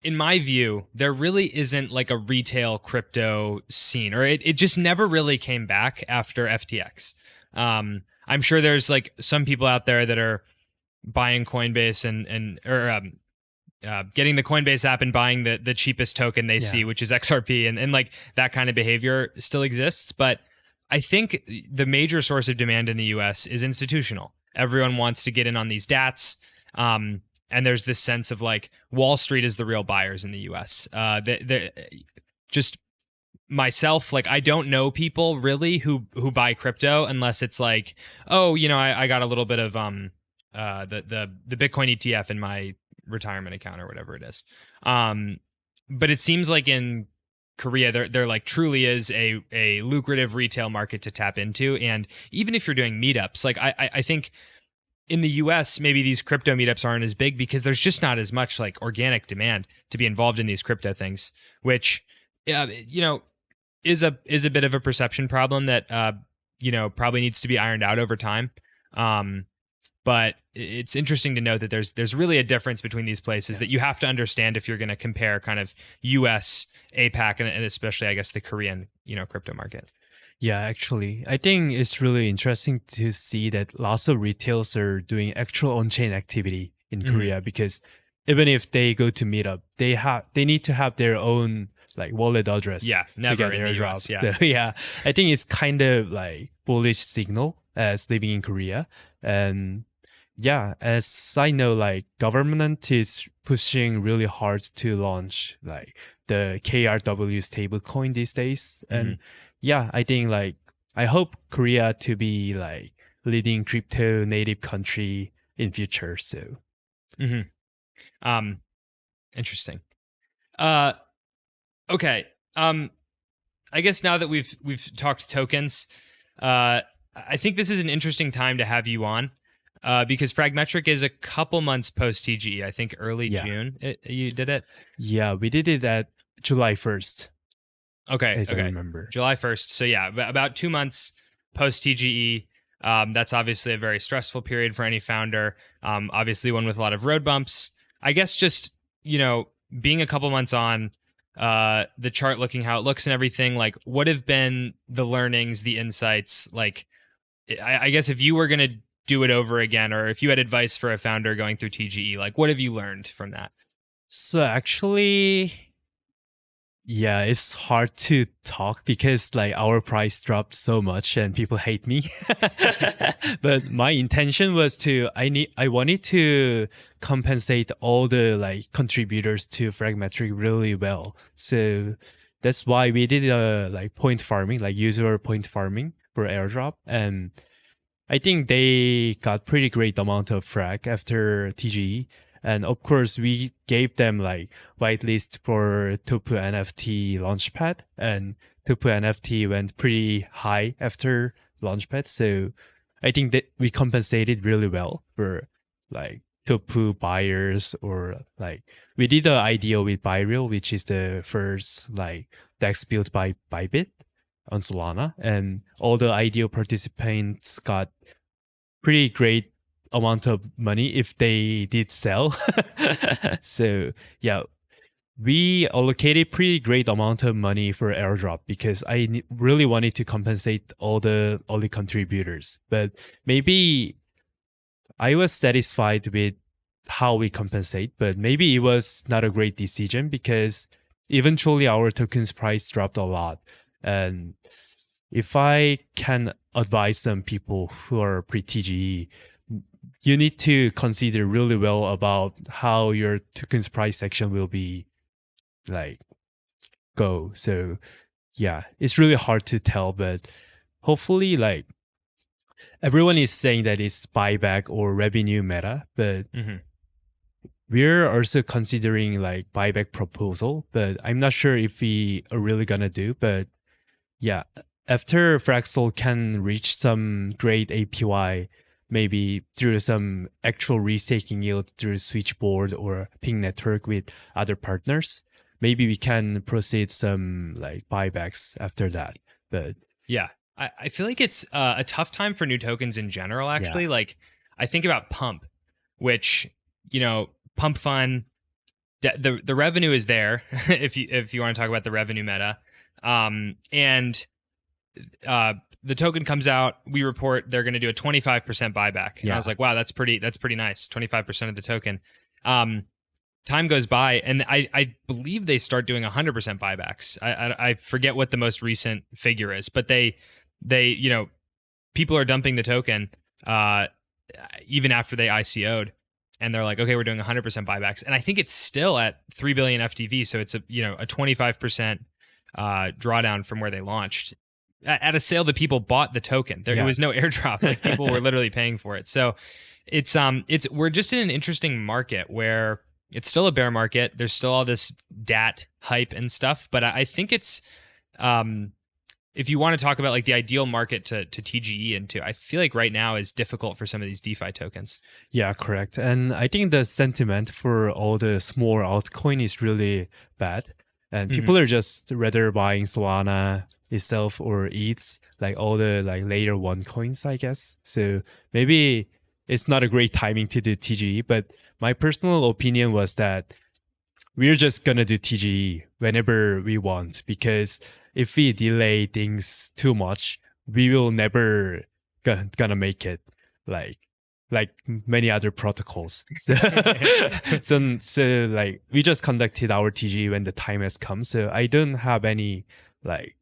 in my view, there really isn't like a retail crypto scene, or it just never really came back after FTX. I'm sure there's like some people out there that are buying Coinbase or getting the Coinbase app and buying the cheapest token they see, which is XRP, and like that kind of behavior still exists. But I think the major source of demand in the US is institutional. Everyone wants to get in on these DATs. And there's this sense of like Wall Street is the real buyers in the US. Just myself, like I don't know people really who buy crypto unless it's like, oh, I got a little bit of the Bitcoin ETF in my retirement account or whatever it is. But it seems like in Korea, there like truly is a lucrative retail market to tap into. And even if you're doing meetups, like I think in the US, maybe these crypto meetups aren't as big because there's just not as much like organic demand to be involved in these crypto things, which, is a bit of a perception problem that, probably needs to be ironed out over time. But it's interesting to note that there's really a difference between these places that you have to understand if you're going to compare kind of US, APAC, and especially, I guess, the Korean, crypto market. Yeah, actually, I think it's really interesting to see that lots of retailers are doing actual on-chain activity in Korea, because even if they go to meetup, they need to have their own like wallet address. Yeah, never in the US. Yeah, yeah. I think it's kind of like bullish signal as living in Korea. And yeah, as I know, like government is pushing really hard to launch like the KRW stablecoin these days. And yeah, I think like I hope Korea to be like leading crypto native country in future. So interesting. Okay. I guess now that we've talked tokens, I think this is an interesting time to have you on, because Fragmetric is a couple months post TGE. I think early June. You did it. Yeah, we did it at July 1st. Okay. As I remember. July 1st. So yeah, about 2 months post TGE. That's obviously a very stressful period for any founder. Obviously one with a lot of road bumps. I guess just, being a couple months on, the chart looking how it looks and everything, like what have been the learnings, the insights? Like, I guess if you were going to do it over again, or if you had advice for a founder going through TGE, like what have you learned from that? So actually, yeah, it's hard to talk because like our price dropped so much and people hate me. But my intention was I wanted to compensate all the like contributors to Fragmetric really well. So that's why we did like point farming, like user point farming for airdrop. And I think they got pretty great amount of frag after TGE. And of course, we gave them like whitelist for Tofu NFT Launchpad, and Tofu NFT went pretty high after Launchpad. So I think that we compensated really well for like Tofu buyers, or like we did the IDO with Byreal, which is the first like DEX built by Bybit on Solana, and all the IDO participants got pretty great amount of money if they did sell. So yeah, we allocated pretty great amount of money for airdrop because I really wanted to compensate all the contributors. But maybe I was satisfied with how we compensate, but maybe it was not a great decision because eventually our tokens price dropped a lot. And if I can advise some people who are pre-TGE, you need to consider really well about how your tokens price action will be like go. So yeah, it's really hard to tell, but hopefully like everyone is saying that it's buyback or revenue meta, but we're also considering like buyback proposal, but I'm not sure if we are really gonna do. But yeah, after Fraxel can reach some great APY, maybe through some actual restaking yield through Switchboard or Ping Network with other partners, maybe we can proceed some like buybacks after that. But Yeah. I feel like it's a tough time for new tokens in general, yeah, actually. Like, I think about Pump, which, Pump Fun, the revenue is there if you want to talk about the revenue meta. And the token comes out, we report they're going to do a 25% buyback. And I was like, wow, that's pretty nice. 25% of the token. Time goes by, and I believe they start doing 100% buybacks. I forget what the most recent figure is, but they people are dumping the token even after they ICO'd, and they're like, okay, we're doing 100% buybacks, and I think it's still at 3 billion FTV, so it's a 25% drawdown from where they launched. At a sale, the people bought the token. There was no airdrop; like people were literally paying for it. So it's we're just in an interesting market where it's still a bear market. There's still all this DAT hype and stuff, but I think it's if you want to talk about like the ideal market to TGE into, I feel like right now is difficult for some of these DeFi tokens. Yeah, correct. And I think the sentiment for all the small altcoin is really bad. And people are just rather buying Solana itself or ETH, like all the like layer one coins, I guess. So maybe it's not a great timing to do TGE, but my personal opinion was that we're just gonna do TGE whenever we want, because if we delay things too much, we will never gonna make it like many other protocols. So, so like we just conducted our TGE when the time has come. So I don't have any like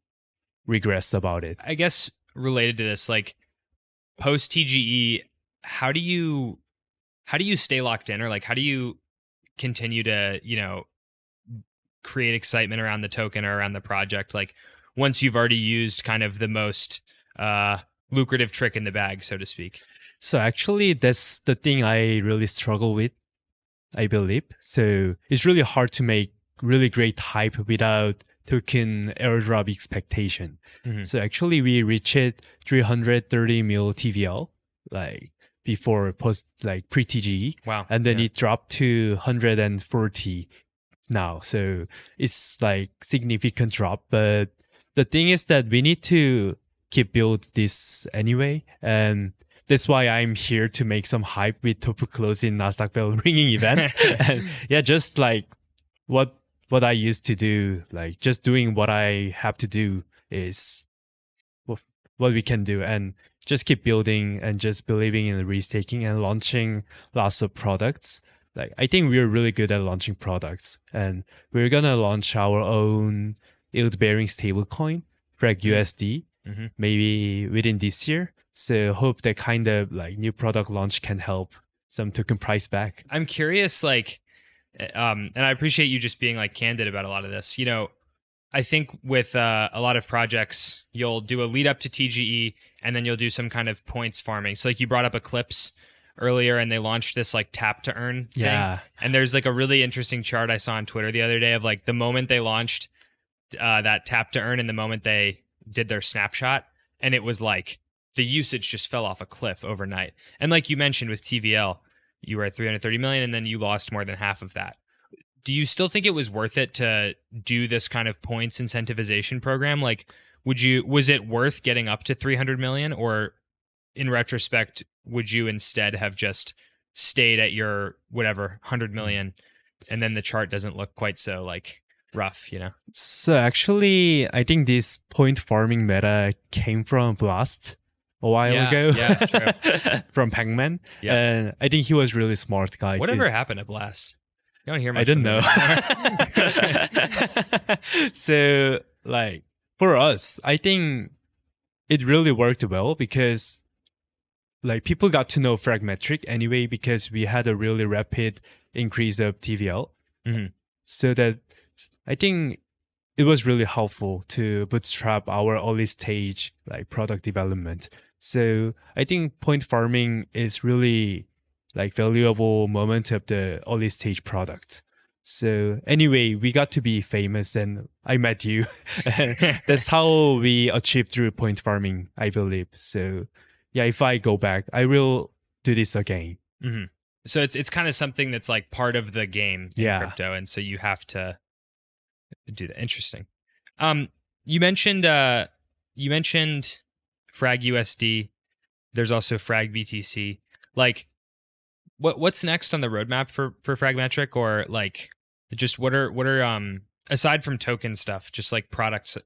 regrets about it. I guess related to this, like post TGE, how do you stay locked in, or like how do you continue to create excitement around the token or around the project, like once you've already used kind of the most lucrative trick in the bag, so to speak? So actually that's the thing I really struggle with, I believe. So it's really hard to make really great hype without token airdrop expectation. So actually we reached 330 mil TVL like before post like pre TGE. Wow. And then it dropped to 140 now. So it's like significant drop. But the thing is that we need to keep build this anyway. And that's why I'm here to make some hype with Tofu Close in Nasdaq Bell ringing event. And yeah, just like what I used to do, like just doing what I have to do is what we can do, and just keep building and just believing in the restaking and launching lots of products. Like I think we're really good at launching products, and we're gonna launch our own yield-bearing stablecoin, Frag USD, maybe within this year. So hope that kind of like new product launch can help some token price back. I'm curious, like, and I appreciate you just being like candid about a lot of this. I think with a lot of projects, you'll do a lead up to TGE, and then you'll do some kind of points farming. So like you brought up Eclipse earlier, and they launched this like tap to earn thing. Yeah. And there's like a really interesting chart I saw on Twitter the other day of like the moment they launched that tap to earn and the moment they did their snapshot, and it was like the usage just fell off a cliff overnight. And like you mentioned with TVL, you were at 330 million, and then you lost more than half of that. Do you still think it was worth it to do this kind of points incentivization program? Like, was it worth getting up to 300 million, or in retrospect, would you instead have just stayed at your whatever 100 million, and then the chart doesn't look quite so like rough, So actually, I think this point farming meta came from Blast a while ago. Yeah, true. From Pac-Man. Yeah. And I think he was really smart guy. Whatever happened to Blast? You don't hear much. I don't know. So like for us, I think it really worked well because like people got to know Fragmetric anyway, because we had a really rapid increase of TVL. So that I think it was really helpful to bootstrap our early stage like product development. So I think point farming is really like valuable moment of the early stage product. So anyway, we got to be famous and I met you. That's how we achieved through point farming, I believe. So yeah, if I go back, I will do this again. Mm-hmm. So it's kind of something that's like part of the game in crypto, and so you have to do that. Interesting. You mentioned Frag USD. There's also Frag BTC. Like, what's next on the roadmap for Fragmetric, or like just what are aside from token stuff, just like product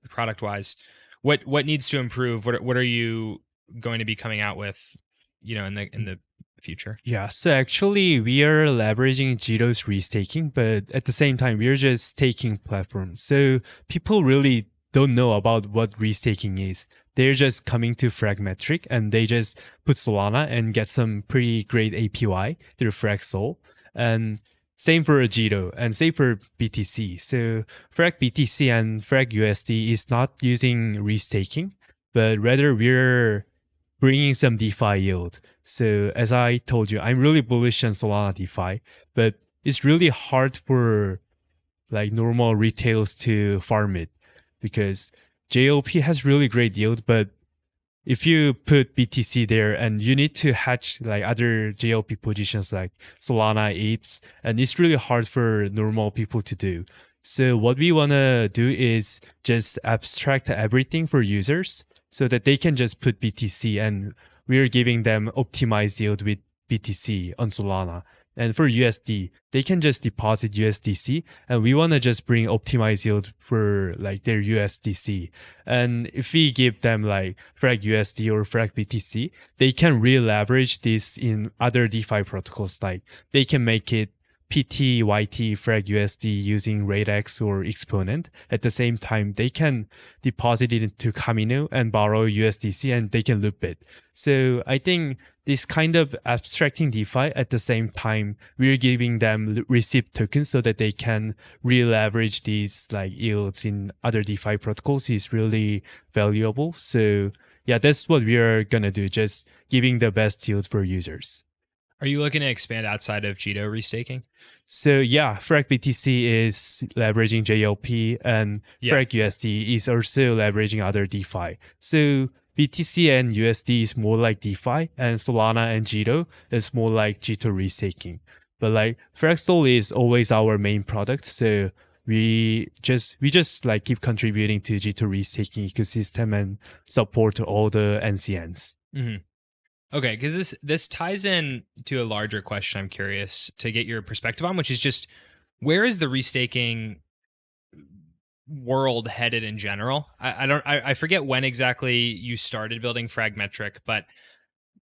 wise, what needs to improve? What are you going to be coming out with, in the future? Yeah, so actually we are leveraging Jiro's restaking, but at the same time we're just staking platform. So people really don't know about what restaking is. They're just coming to Fragmetric and they just put Solana and get some pretty great APY through FragSol. And same for Jiro and same for BTC. So Frag BTC and Frag USD is not using restaking, but rather we're bringing some DeFi yield. So as I told you, I'm really bullish on Solana DeFi, but it's really hard for like normal retails to farm it because JLP has really great yield, but if you put BTC there and you need to hatch like other JLP positions like Solana, ETH, and it's really hard for normal people to do. So what we want to do is just abstract everything for users so that they can just put BTC and we're giving them optimized yield with BTC on Solana. And for USD, they can just deposit USDC and we want to just bring optimized yield for like their USDC. And if we give them like Frag USD or Frag BTC, they can re-leverage this in other DeFi protocols. Like they can make it PT, YT, Frag USD using RateX or Exponent. At the same time, they can deposit it into Camino and borrow USDC and they can loop it. So I think this kind of abstracting DeFi at the same time, we're giving them receipt tokens so that they can re-leverage these like yields in other DeFi protocols is really valuable. So yeah, that's what we are going to do, just giving the best yield for users. Are you looking to expand outside of Jito restaking? So yeah, Frag BTC is leveraging JLP and Frag USD is also leveraging other DeFi. So BTC and USD is more like DeFi and Solana and Jito is more like Jito restaking. But like FragSol is always our main product. So we just like keep contributing to Jito restaking ecosystem and support all the NCNs. Mm-hmm. Okay, because this ties in to a larger question I'm curious to get your perspective on, which is just where is the restaking world headed in general? I forget when exactly you started building Fragmetric, but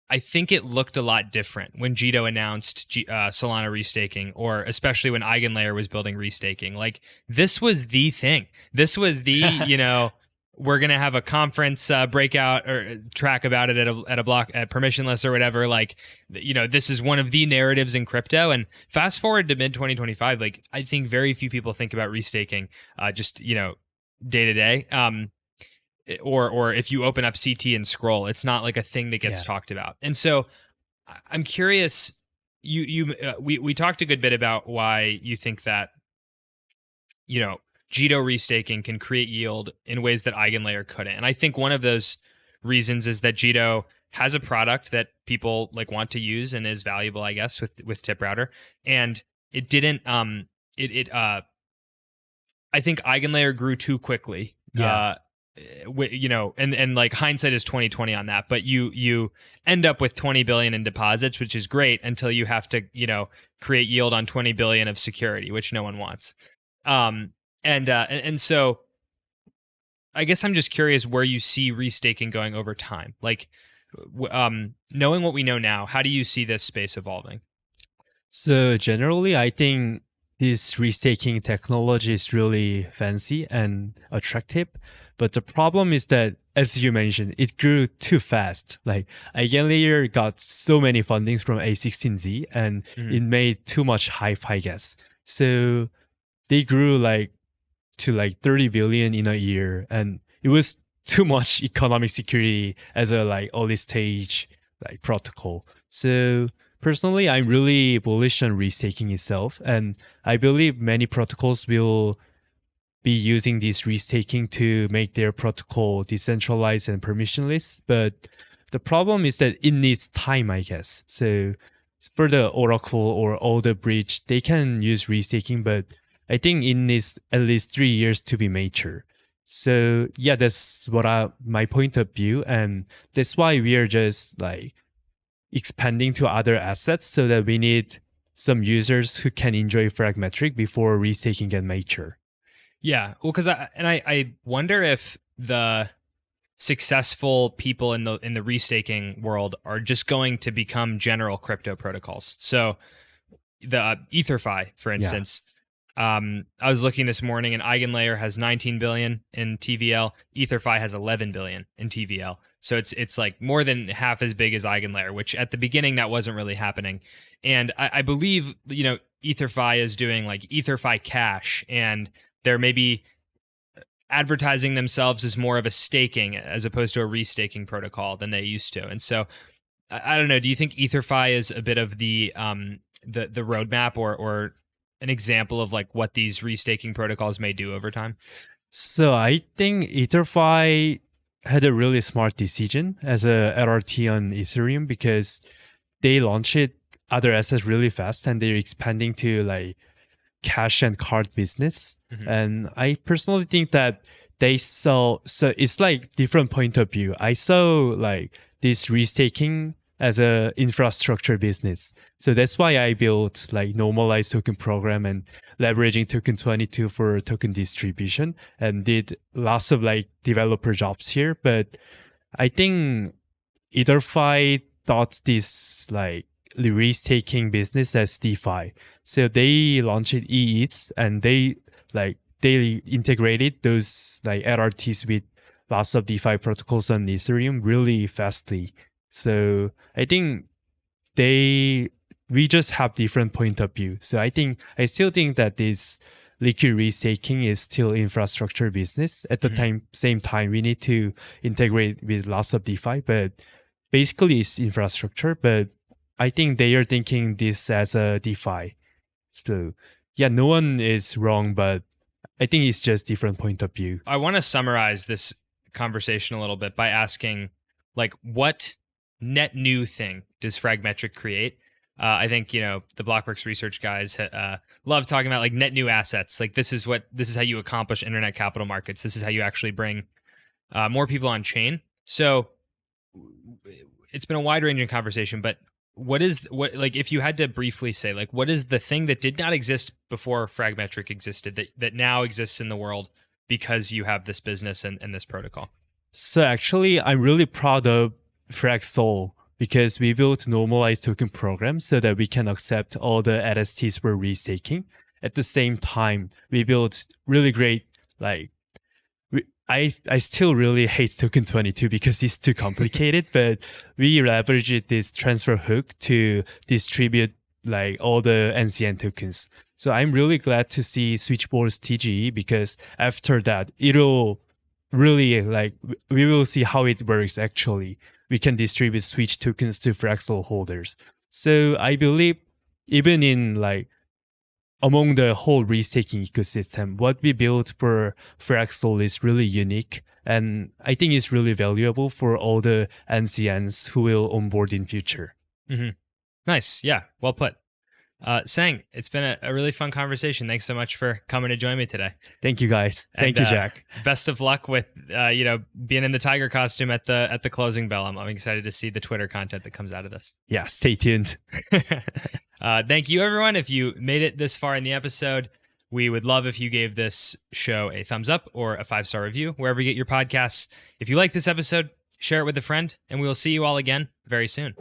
I think it looked a lot different when Jito announced Solana restaking, or especially when Eigenlayer was building restaking. Like this was the thing. This was the we're gonna have a conference breakout or track about it at a block at permissionless or whatever. Like, this is one of the narratives in crypto. And fast forward to mid 2025, like I think very few people think about restaking just day to day. Or if you open up CT and scroll, it's not like a thing that gets talked about. And so I'm curious. We talked a good bit about why you think that Jito restaking can create yield in ways that Eigenlayer couldn't. And I think one of those reasons is that Jito has a product that people like want to use and is valuable, I guess, with Tip Router. And it didn't I think Eigenlayer grew too quickly. And like hindsight is 2020 on that, but you end up with 20 billion in deposits, which is great until you have to, create yield on 20 billion of security, which no one wants. And so I guess I'm just curious where you see restaking going over time. Like, knowing what we know now, how do you see this space evolving? So generally, I think this restaking technology is really fancy and attractive. But the problem is that, as you mentioned, it grew too fast. Like Eigenlayer got so many fundings from A16Z and it made too much hype, I guess. So they grew to 30 billion in a year, and it was too much economic security as a early stage protocol. So personally, I'm really bullish on restaking itself. And I believe many protocols will be using this restaking to make their protocol decentralized and permissionless. But the problem is that it needs time, I guess. So for the Oracle or all the bridge, they can use restaking, but I think it needs at least 3 years to be mature. So yeah, that's my point of view. And that's why we are just like expanding to other assets so that we need some users who can enjoy Fragmetric before restaking get mature. Yeah, well, because I wonder if the successful people in the restaking world are just going to become general crypto protocols. So the EtherFi, for instance, I was looking this morning, and Eigenlayer has 19 billion in TVL. EtherFi has 11 billion in TVL. So it's like more than half as big as Eigenlayer, which at the beginning that wasn't really happening. And I believe, you know, EtherFi is doing like EtherFi Cash, and they're maybe advertising themselves as more of a staking as opposed to a restaking protocol than they used to. And so I don't know, do you think EtherFi is a bit of the roadmap or an example of like what these restaking protocols may do over time? So I think EtherFi had a really smart decision as a LRT on Ethereum, because they launched other assets really fast and they're expanding to like cash and card business. And I personally think that they saw, so it's like different point of view. I saw like this restaking as a infrastructure business. So that's why I built like normalized token program and leveraging token 22 for token distribution and did lots of like developer jobs here. But I think EtherFi thought this like restaking business as DeFi. So they launched ETH and they integrated those like LRTs with lots of DeFi protocols on Ethereum really fastly. So I think we just have different point of view. So I still think that this liquid restaking is still infrastructure business. At the same time, we need to integrate with lots of DeFi, but basically it's infrastructure. But I think they are thinking this as a DeFi. So yeah, no one is wrong, but I think it's just different point of view. I want to summarize this conversation a little bit by asking, like, what net new thing does Fragmetric create? I think, you know, the Blockworks research guys love talking about like net new assets. Like this is how you accomplish internet capital markets. This is how you actually bring more people on chain. So it's been a wide ranging conversation, but what if you had to briefly say, like, what is the thing that did not exist before Fragmetric existed that now exists in the world because you have this business and this protocol? So actually, I'm really proud of FragSol because we built normalized token programs so that we can accept all the LSTs we're restaking. At the same time, we built really great, like, I still really hate token 22 because it's too complicated, but we leveraged this transfer hook to distribute like all the NCN tokens. So I'm really glad to see Switchboard's TGE because after that, it'll really like, we will see how it works actually. We can distribute Switch tokens to FragSol holders. So I believe even in like, among the whole restaking ecosystem, what we built for FragSol is really unique. And I think it's really valuable for all the NCNs who will onboard in future. Nice. Yeah. Well put. Sang, it's been a really fun conversation. Thanks so much for coming to join me today. Thank you, guys. Thank you, Jack. Best of luck with being in the tiger costume at the closing bell. I'm excited to see the Twitter content that comes out of this. Yeah, stay tuned. Thank you, everyone. If you made it this far in the episode, we would love if you gave this show a thumbs up or a 5-star review wherever you get your podcasts. If you like this episode, share it with a friend, and we will see you all again very soon.